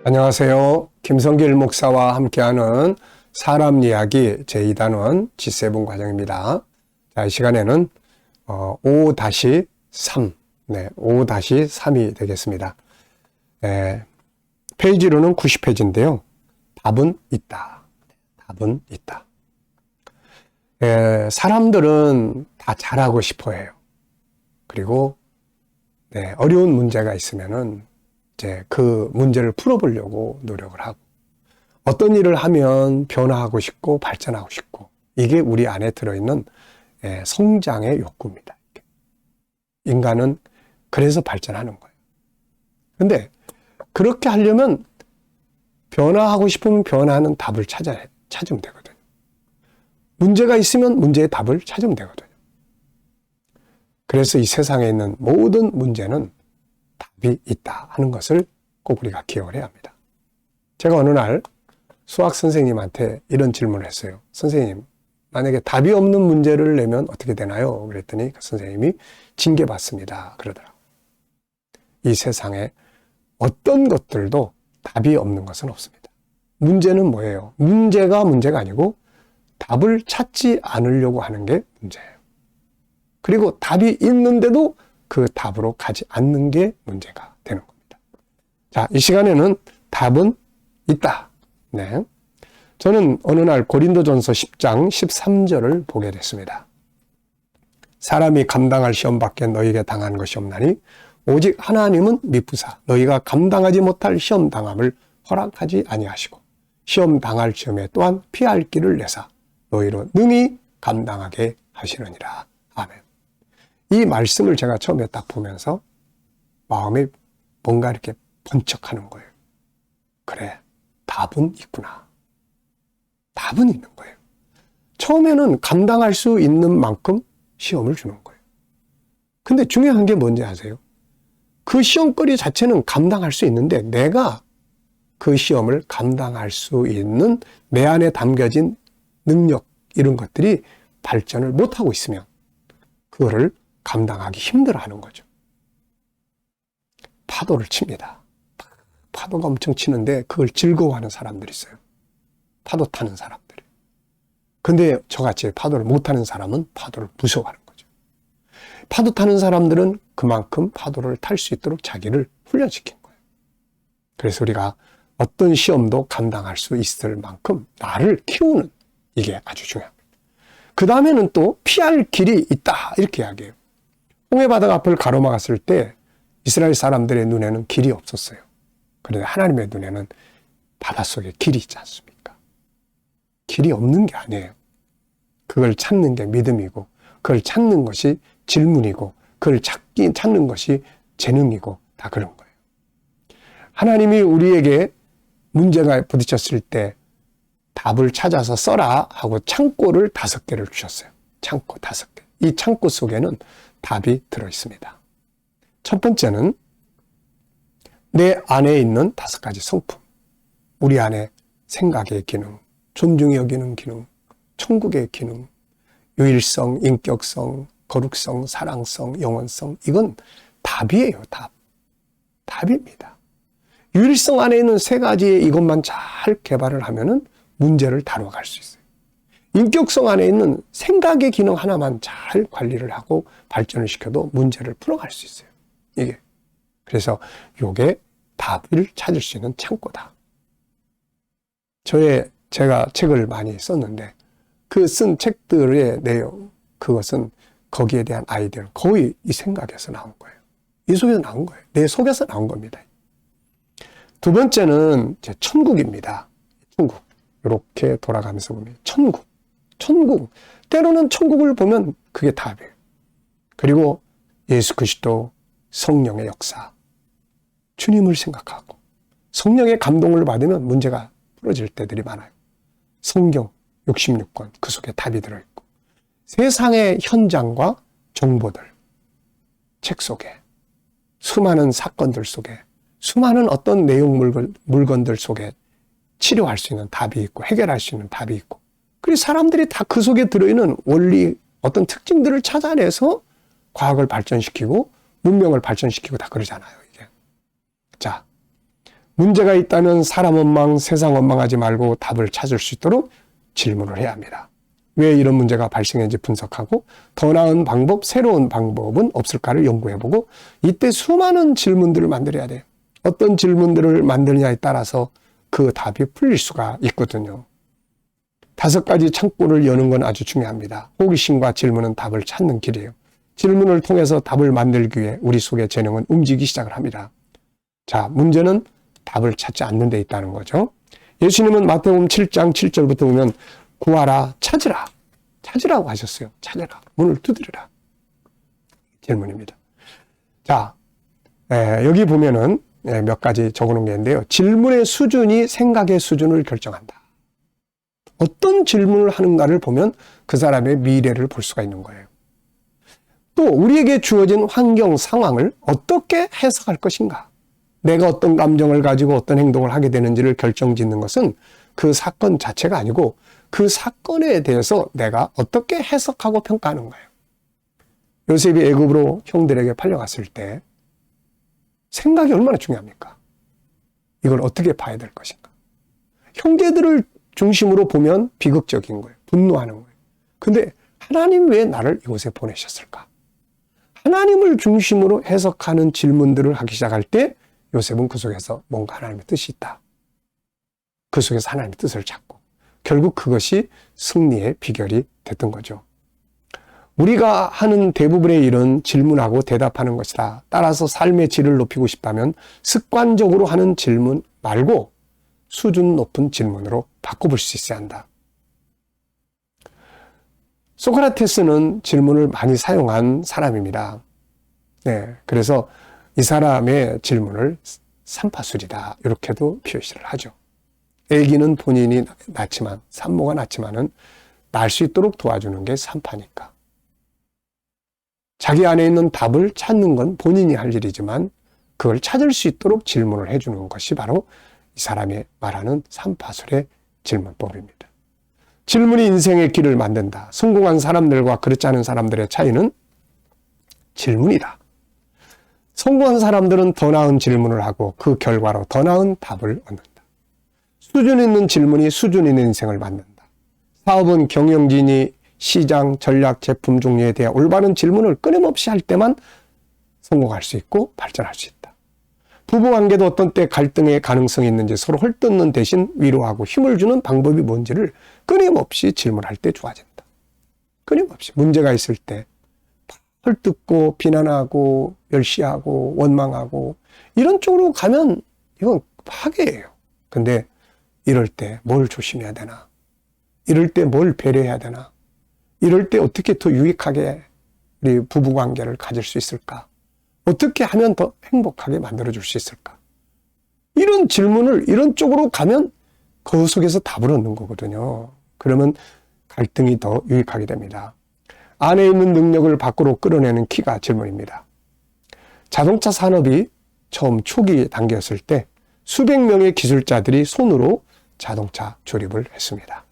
안녕하세요. 김성길 목사와 함께하는 사람 이야기 제2단원 G7 과정입니다. 자, 이 시간에는 5-3, 5-3이 되겠습니다. 페이지로는 90페이지인데요. 답은 있다. 답은 있다. 사람들은 다 잘하고 싶어 해요. 그리고 어려운 문제가 있으면은 이제 그 문제를 풀어보려고 노력을 하고, 어떤 일을 하면 변화하고 싶고 발전하고 싶고, 이게 우리 안에 들어있는 성장의 욕구입니다. 인간은 그래서 발전하는 거예요. 근데 그렇게 하려면 변화하고 싶으면 변화하는 답을 찾으면 되거든요. 문제가 있으면 문제의 답을 찾으면 되거든요. 그래서 이 세상에 있는 모든 문제는 답이 있다 하는 것을 꼭 우리가 기억을 해야 합니다. 제가 어느 날 수학 선생님한테 이런 질문을 했어요. 선생님, 만약에 답이 없는 문제를 내면 어떻게 되나요? 그랬더니 그 선생님이 징계받습니다. 그러더라고요. 이 세상에 어떤 것들도 답이 없는 것은 없습니다. 문제는 뭐예요? 문제가 아니고 답을 찾지 않으려고 하는 게 문제예요. 그리고 답이 있는데도 그 답으로 가지 않는 게 문제가 되는 겁니다. 자, 이 시간에는 답은 있다. 저는 어느 날 고린도전서 10장 13절을 보게 됐습니다. 사람이 감당할 시험밖에 너희에게 당한 것이 없나니 오직 하나님은 미쁘사 너희가 감당하지 못할 시험 당함을 허락하지 아니하시고 시험 당할 즈음에 또한 피할 길을 내사 너희로 능히 감당하게 하시느니라. 아멘. 이 말씀을 제가 처음에 딱 보면서 마음에 뭔가 이렇게 번쩍하는 거예요. 그래, 답은 있구나. 답은 있는 거예요. 처음에는 감당할 수 있는 만큼 시험을 주는 거예요. 근데 중요한 게 뭔지 아세요? 그 시험거리 자체는 감당할 수 있는데 내가 그 시험을 감당할 수 있는 내 안에 담겨진 능력, 이런 것들이 발전을 못하고 있으면 그거를 감당하기 힘들어하는 거죠. 파도를 칩니다. 파도가 엄청 치는데 그걸 즐거워하는 사람들이 있어요. 파도 타는 사람들이. 근데 저같이 파도를 못타는 사람은 파도를 무서워하는 거죠. 파도 타는 사람들은 그만큼 파도를 탈 수 있도록 자기를 훈련시킨 거예요. 그래서 우리가 어떤 시험도 감당할 수 있을 만큼 나를 키우는, 이게 아주 중요합니다. 그 다음에는 또 피할 길이 있다, 이렇게 이야기해요. 홍해바다가 앞을 가로막았을 때 이스라엘 사람들의 눈에는 길이 없었어요. 그런데 하나님의 눈에는 바닷속에 길이 있지 않습니까? 길이 없는 게 아니에요. 그걸 찾는 게 믿음이고, 그걸 찾는 것이 질문이고, 그걸 찾는 것이 재능이고, 다 그런 거예요. 하나님이 우리에게 문제가 부딪혔을 때 답을 찾아서 써라 하고 창고를 5개를 주셨어요. 창고 5개. 이 창고 속에는 답이 들어있습니다. 첫 번째는 내 안에 있는 5가지 성품. 우리 안에 생각의 기능, 존중이 여기는 기능, 천국의 기능, 유일성, 인격성, 거룩성, 사랑성, 영원성, 이건 답이에요. 답. 답입니다. 유일성 안에 있는 3가지의 이것만 잘 개발을 하면은 문제를 다뤄갈 수 있어요. 인격성 안에 있는 생각의 기능 하나만 잘 관리를 하고 발전을 시켜도 문제를 풀어갈 수 있어요. 이게. 그래서 이게 답을 찾을 수 있는 창고다. 제가 책을 많이 썼는데 그 쓴 책들의 내용, 그것은 거기에 대한 아이디어는 거의 이 생각에서 나온 거예요. 이 속에서 나온 거예요. 내 속에서 나온 겁니다. 두 번째는 이제 천국입니다. 천국. 이렇게 돌아가면서 보면 천국. 때로는 천국을 보면 그게 답이에요. 그리고 예수 그리스도, 성령의 역사, 주님을 생각하고 성령의 감동을 받으면 문제가 풀어질 때들이 많아요. 성경 66권, 그 속에 답이 들어있고, 세상의 현장과 정보들, 책 속에, 수많은 사건들 속에, 수많은 어떤 내용 물건들 속에 치료할 수 있는 답이 있고, 해결할 수 있는 답이 있고, 그리고 사람들이 다 그 속에 들어있는 원리, 어떤 특징들을 찾아내서 과학을 발전시키고 문명을 발전시키고 다 그러잖아요, 이게. 자, 문제가 있다면 사람 원망, 세상 원망하지 말고 답을 찾을 수 있도록 질문을 해야 합니다. 왜 이런 문제가 발생했는지 분석하고 더 나은 방법, 새로운 방법은 없을까를 연구해보고 이때 수많은 질문들을 만들어야 돼요. 어떤 질문들을 만드느냐에 따라서 그 답이 풀릴 수가 있거든요. 5가지 창구를 여는 건 아주 중요합니다. 호기심과 질문은 답을 찾는 길이에요. 질문을 통해서 답을 만들기 위해 우리 속의 재능은 움직이기 시작을 합니다. 자, 문제는 답을 찾지 않는 데 있다는 거죠. 예수님은 마태복음 7장 7절부터 보면 구하라, 찾으라. 찾으라고 하셨어요. 찾으라. 문을 두드려라. 질문입니다. 자, 여기 보면은 몇 가지 적어놓은 게 있는데요. 질문의 수준이 생각의 수준을 결정한다. 어떤 질문을 하는가를 보면 그 사람의 미래를 볼 수가 있는 거예요. 또 우리에게 주어진 환경, 상황을 어떻게 해석할 것인가. 내가 어떤 감정을 가지고 어떤 행동을 하게 되는지를 결정짓는 것은 그 사건 자체가 아니고 그 사건에 대해서 내가 어떻게 해석하고 평가하는 거예요. 요셉이 애굽으로 형들에게 팔려갔을 때 생각이 얼마나 중요합니까? 이걸 어떻게 봐야 될 것인가. 형제들을 중심으로 보면 비극적인 거예요. 분노하는 거예요. 근데 하나님 왜 나를 이곳에 보내셨을까? 하나님을 중심으로 해석하는 질문들을 하기 시작할 때 요셉은 그 속에서 뭔가 하나님의 뜻이 있다. 그 속에서 하나님의 뜻을 찾고 결국 그것이 승리의 비결이 됐던 거죠. 우리가 하는 대부분의 일은 질문하고 대답하는 것이다. 따라서 삶의 질을 높이고 싶다면 습관적으로 하는 질문 말고 수준 높은 질문으로 바꿔볼 수 있어야 한다. 소크라테스는 질문을 많이 사용한 사람입니다. 네, 그래서 이 사람의 질문을 삼파술이다. 이렇게도 표시를 하죠. 애기는 본인이 낳지만, 산모가 낳지만은 낳을 수 있도록 도와주는 게 산파니까. 자기 안에 있는 답을 찾는 건 본인이 할 일이지만 그걸 찾을 수 있도록 질문을 해주는 것이 바로 이 사람이 말하는 삼파술의 질문법입니다. 질문이 인생의 길을 만든다. 성공한 사람들과 그렇지 않은 사람들의 차이는 질문이다. 성공한 사람들은 더 나은 질문을 하고 그 결과로 더 나은 답을 얻는다. 수준 있는 질문이 수준 있는 인생을 만든다. 사업은 경영진이 시장, 전략, 제품 종류에 대한 올바른 질문을 끊임없이 할 때만 성공할 수 있고 발전할 수 있다. 부부관계도 어떤 때 갈등의 가능성이 있는지 서로 헐뜯는 대신 위로하고 힘을 주는 방법이 뭔지를 끊임없이 질문할 때 좋아진다. 끊임없이 문제가 있을 때 헐뜯고 비난하고 멸시하고 원망하고 이런 쪽으로 가면 이건 파괴예요. 근데 이럴 때 뭘 조심해야 되나? 이럴 때 뭘 배려해야 되나? 이럴 때 어떻게 더 유익하게 우리 부부관계를 가질 수 있을까? 어떻게 하면 더 행복하게 만들어줄 수 있을까? 이런 질문을 이런 쪽으로 가면 그 속에서 답을 얻는 거거든요. 그러면 갈등이 더 유익하게 됩니다. 안에 있는 능력을 밖으로 끌어내는 키가 질문입니다. 자동차 산업이 처음 초기 단계였을 때 수백 명의 기술자들이 손으로 자동차 조립을 했습니다.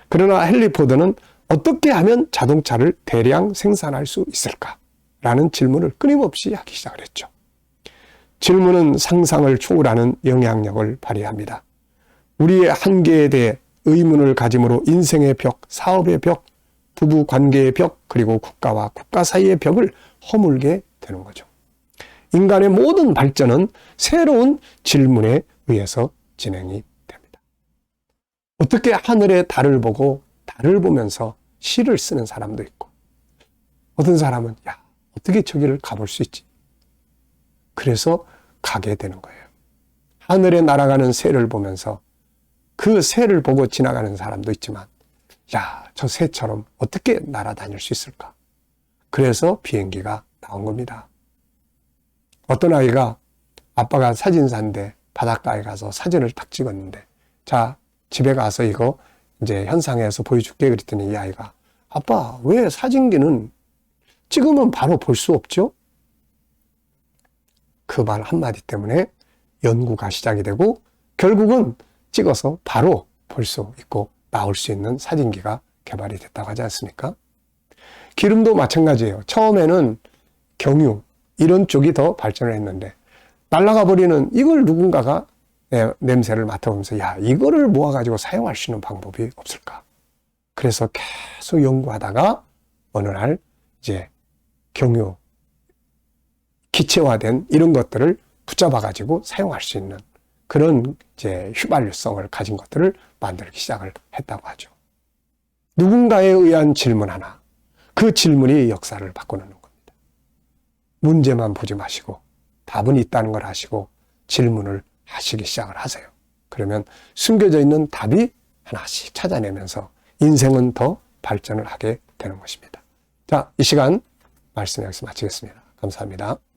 그러나 헨리 포드는 어떻게 하면 자동차를 대량 생산할 수 있을까? 라는 질문을 끊임없이 하기 시작을 했죠. 질문은 상상을 초월하는 영향력을 발휘합니다. 우리의 한계에 대해 의문을 가짐으로 인생의 벽, 사업의 벽, 부부 관계의 벽, 그리고 국가와 국가 사이의 벽을 허물게 되는 거죠. 인간의 모든 발전은 새로운 질문에 의해서 진행이 됩니다. 어떻게 하늘의 달을 보고 달을 보면서 시를 쓰는 사람도 있고, 어떤 사람은 야, 어떻게 저기를 가볼 수 있지? 그래서 가게 되는 거예요. 하늘에 날아가는 새를 보면서 그 새를 보고 지나가는 사람도 있지만, 야, 저 새처럼 어떻게 날아다닐 수 있을까? 그래서 비행기가 나온 겁니다. 어떤 아이가 아빠가 사진사인데 바닷가에 가서 사진을 딱 찍었는데, 자, 집에 가서 이거 이제 현상에서 보여줄게 그랬더니 이 아이가, 아빠, 왜 사진기는 찍으면 바로 볼 수 없죠? 그 말 한마디 때문에 연구가 시작이 되고 결국은 찍어서 바로 볼 수 있고 나올 수 있는 사진기가 개발이 됐다고 하지 않습니까? 기름도 마찬가지예요. 처음에는 경유 이런 쪽이 더 발전을 했는데 날아가 버리는 이걸 누군가가 냄새를 맡아보면서 야, 이거를 모아가지고 사용할 수 있는 방법이 없을까? 그래서 계속 연구하다가 어느 날 이제 경유, 기체화된 이런 것들을 붙잡아가지고 사용할 수 있는 그런 이제 휘발유성을 가진 것들을 만들기 시작을 했다고 하죠. 누군가에 의한 질문 하나, 그 질문이 역사를 바꿔놓는 겁니다. 문제만 보지 마시고 답은 있다는 걸 아시고 질문을 하시기 시작을 하세요. 그러면 숨겨져 있는 답이 하나씩 찾아내면서 인생은 더 발전을 하게 되는 것입니다. 자, 이 시간 말씀 여기서 마치겠습니다. 감사합니다.